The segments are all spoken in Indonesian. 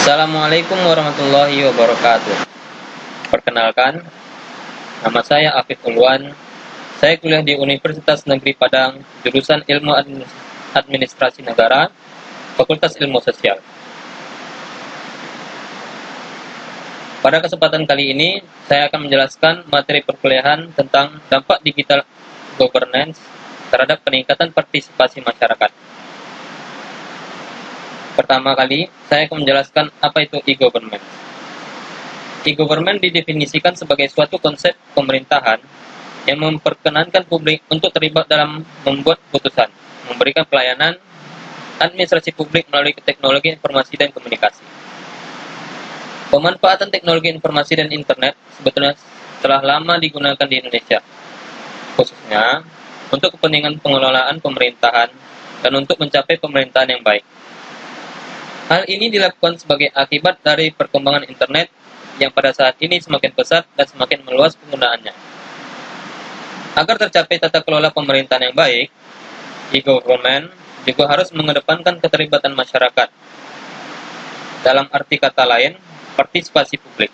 Assalamualaikum warahmatullahi wabarakatuh. Perkenalkan, nama saya Afif Ulwan. Saya kuliah di Universitas Negeri Padang, jurusan Ilmu Administrasi Negara, Fakultas Ilmu Sosial. Pada kesempatan kali ini, saya akan menjelaskan materi perkuliahan tentang dampak digital governance terhadap peningkatan partisipasi masyarakat. Pertama kali, saya akan menjelaskan apa itu e-government. E-government didefinisikan sebagai suatu konsep pemerintahan yang memperkenankan publik untuk terlibat dalam membuat keputusan, memberikan pelayanan administrasi publik melalui teknologi informasi dan komunikasi. Pemanfaatan teknologi informasi dan internet sebetulnya telah lama digunakan di Indonesia, khususnya untuk kepentingan pengelolaan pemerintahan dan untuk mencapai pemerintahan yang baik. Hal ini dilakukan sebagai akibat dari perkembangan internet yang pada saat ini semakin pesat dan semakin meluas penggunaannya. Agar tercapai tata kelola pemerintahan yang baik, e-government juga harus mengedepankan keterlibatan masyarakat. Dalam arti kata lain, partisipasi publik.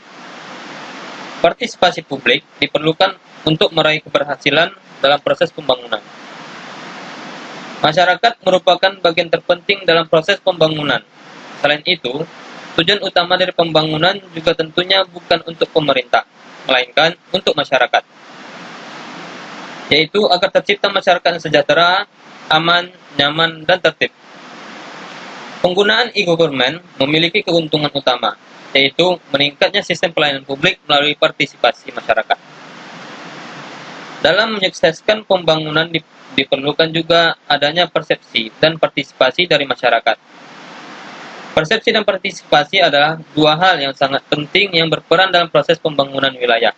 Partisipasi publik diperlukan untuk meraih keberhasilan dalam proses pembangunan. Masyarakat merupakan bagian terpenting dalam proses pembangunan. Selain itu, tujuan utama dari pembangunan juga tentunya bukan untuk pemerintah, melainkan untuk masyarakat, yaitu agar tercipta masyarakat yang sejahtera, aman, nyaman, dan tertib. Penggunaan e-government memiliki keuntungan utama, yaitu meningkatnya sistem pelayanan publik melalui partisipasi masyarakat. Dalam menyukseskan pembangunan diperlukan juga adanya persepsi dan partisipasi dari masyarakat. Persepsi dan partisipasi adalah dua hal yang sangat penting yang berperan dalam proses pembangunan wilayah.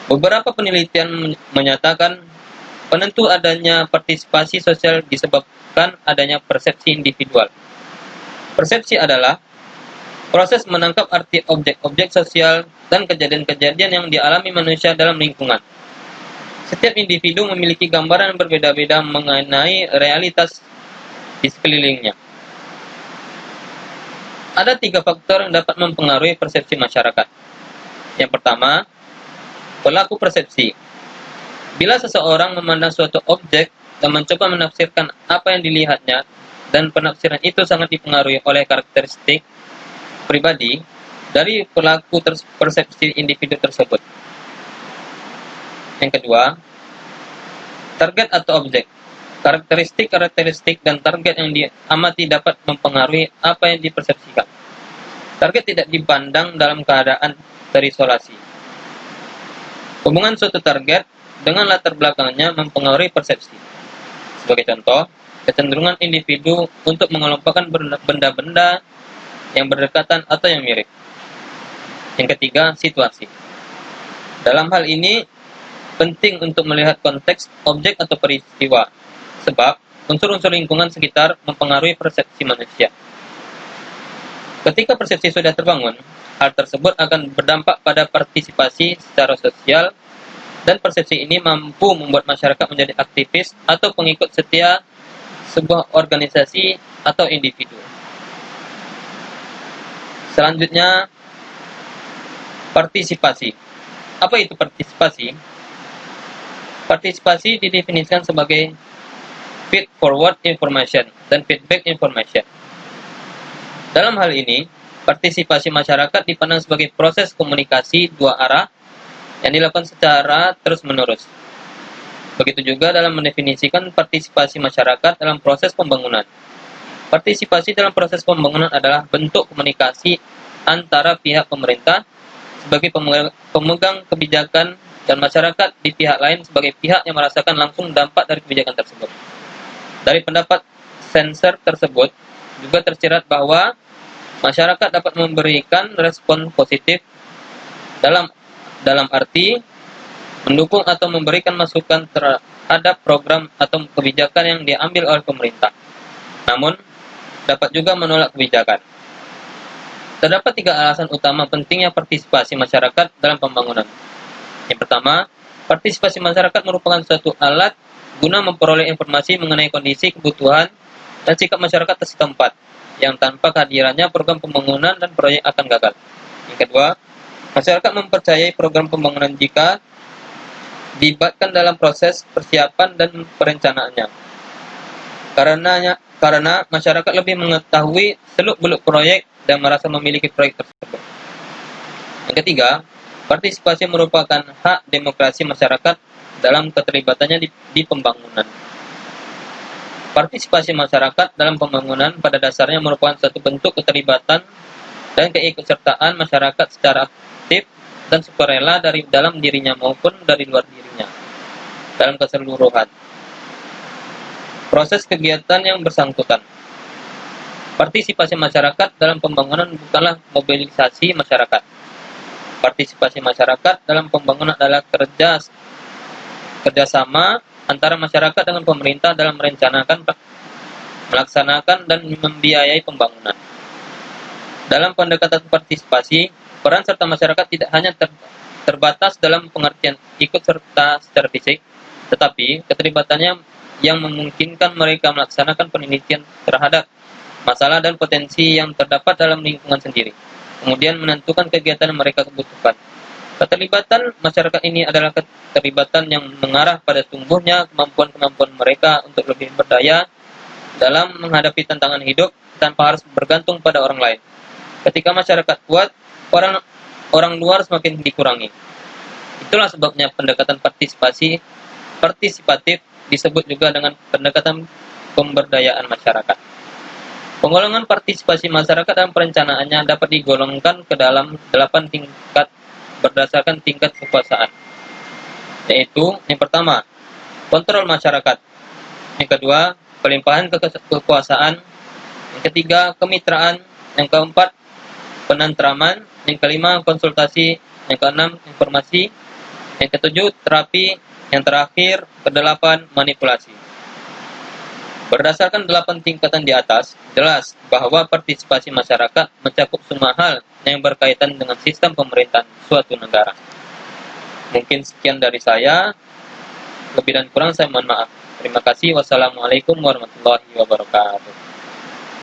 Beberapa penelitian menyatakan penentu adanya partisipasi sosial disebabkan adanya persepsi individual. Persepsi adalah proses menangkap arti objek-objek sosial dan kejadian-kejadian yang dialami manusia dalam lingkungan. Setiap individu memiliki gambaran yang berbeda-beda mengenai realitas di sekelilingnya. Ada 3 faktor yang dapat mempengaruhi persepsi masyarakat. Yang pertama, pelaku persepsi. Bila seseorang memandang suatu objek dan mencoba menafsirkan apa yang dilihatnya, dan penafsiran itu sangat dipengaruhi oleh karakteristik pribadi dari pelaku persepsi individu tersebut. Yang kedua, target atau objek. Karakteristik dan target yang diamati dapat mempengaruhi apa yang dipersepsikan. Target tidak dipandang dalam keadaan terisolasi. Hubungan suatu target dengan latar belakangnya mempengaruhi persepsi. Sebagai contoh, kecenderungan individu untuk mengelompokkan benda-benda yang berdekatan atau yang mirip. Yang ketiga, situasi. Dalam hal ini, penting untuk melihat konteks objek atau peristiwa, sebab unsur-unsur lingkungan sekitar mempengaruhi persepsi manusia. Ketika persepsi sudah terbangun, hal tersebut akan berdampak pada partisipasi secara sosial, dan persepsi ini mampu membuat masyarakat menjadi aktivis atau pengikut setia sebuah organisasi atau individu. Selanjutnya, partisipasi. Apa itu partisipasi? Partisipasi didefinisikan sebagai feed forward information dan feedback information. Dalam hal ini, partisipasi masyarakat dipandang sebagai proses komunikasi dua arah yang dilakukan secara terus-menerus. Begitu juga dalam mendefinisikan partisipasi masyarakat dalam proses pembangunan. Partisipasi dalam proses pembangunan adalah bentuk komunikasi antara pihak pemerintah sebagai pemegang kebijakan dan masyarakat di pihak lain sebagai pihak yang merasakan langsung dampak dari kebijakan tersebut. Dari pendapat sensor tersebut juga tersirat bahwa masyarakat dapat memberikan respon positif dalam arti mendukung atau memberikan masukan terhadap program atau kebijakan yang diambil oleh pemerintah. Namun, dapat juga menolak kebijakan. Terdapat 3 alasan utama pentingnya partisipasi masyarakat dalam pembangunan. Yang pertama, partisipasi masyarakat merupakan suatu alat guna memperoleh informasi mengenai kondisi, kebutuhan, dan sikap masyarakat setempat, yang tanpa kehadirannya program pembangunan dan proyek akan gagal. Yang kedua, masyarakat mempercayai program pembangunan jika dilibatkan dalam proses persiapan dan perencanaannya. Karena masyarakat lebih mengetahui seluk-beluk proyek dan merasa memiliki proyek tersebut. Yang ketiga, partisipasi merupakan hak demokrasi masyarakat dalam keterlibatannya di pembangunan. Partisipasi masyarakat dalam pembangunan pada dasarnya merupakan suatu bentuk keterlibatan dan keikutsertaan masyarakat secara aktif dan sukarela dari dalam dirinya maupun dari luar dirinya dalam keseluruhan proses kegiatan yang bersangkutan. Partisipasi masyarakat dalam pembangunan bukanlah mobilisasi masyarakat. Partisipasi masyarakat dalam pembangunan adalah kerjasama antara masyarakat dengan pemerintah dalam merencanakan, melaksanakan, dan membiayai pembangunan. Dalam pendekatan partisipasi, peran serta masyarakat tidak hanya terbatas dalam pengertian ikut serta secara fisik, tetapi keterlibatannya yang memungkinkan mereka melaksanakan penelitian terhadap masalah dan potensi yang terdapat dalam lingkungan sendiri, kemudian menentukan kegiatan yang mereka butuhkan. Keterlibatan masyarakat ini adalah keterlibatan yang mengarah pada tumbuhnya kemampuan-kemampuan mereka untuk lebih berdaya dalam menghadapi tantangan hidup tanpa harus bergantung pada orang lain. Ketika masyarakat kuat, orang luar semakin dikurangi. Itulah sebabnya pendekatan partisipatif disebut juga dengan pendekatan pemberdayaan masyarakat. Penggolongan partisipasi masyarakat dalam perencanaannya dapat digolongkan ke dalam 8 tingkat berdasarkan tingkat kekuasaan, yaitu yang pertama, kontrol masyarakat, yang kedua, pelimpahan kekuasaan, yang ketiga, kemitraan, yang keempat, penentraman, yang kelima, konsultasi, yang keenam, informasi, yang ketujuh, terapi, yang terakhir, kedelapan, manipulasi. Berdasarkan 8 tingkatan di atas, jelas bahwa partisipasi masyarakat mencakup semua hal yang berkaitan dengan sistem pemerintahan suatu negara. Mungkin sekian dari saya. Lebih dan kurang saya mohon maaf. Terima kasih. Wassalamualaikum warahmatullahi wabarakatuh.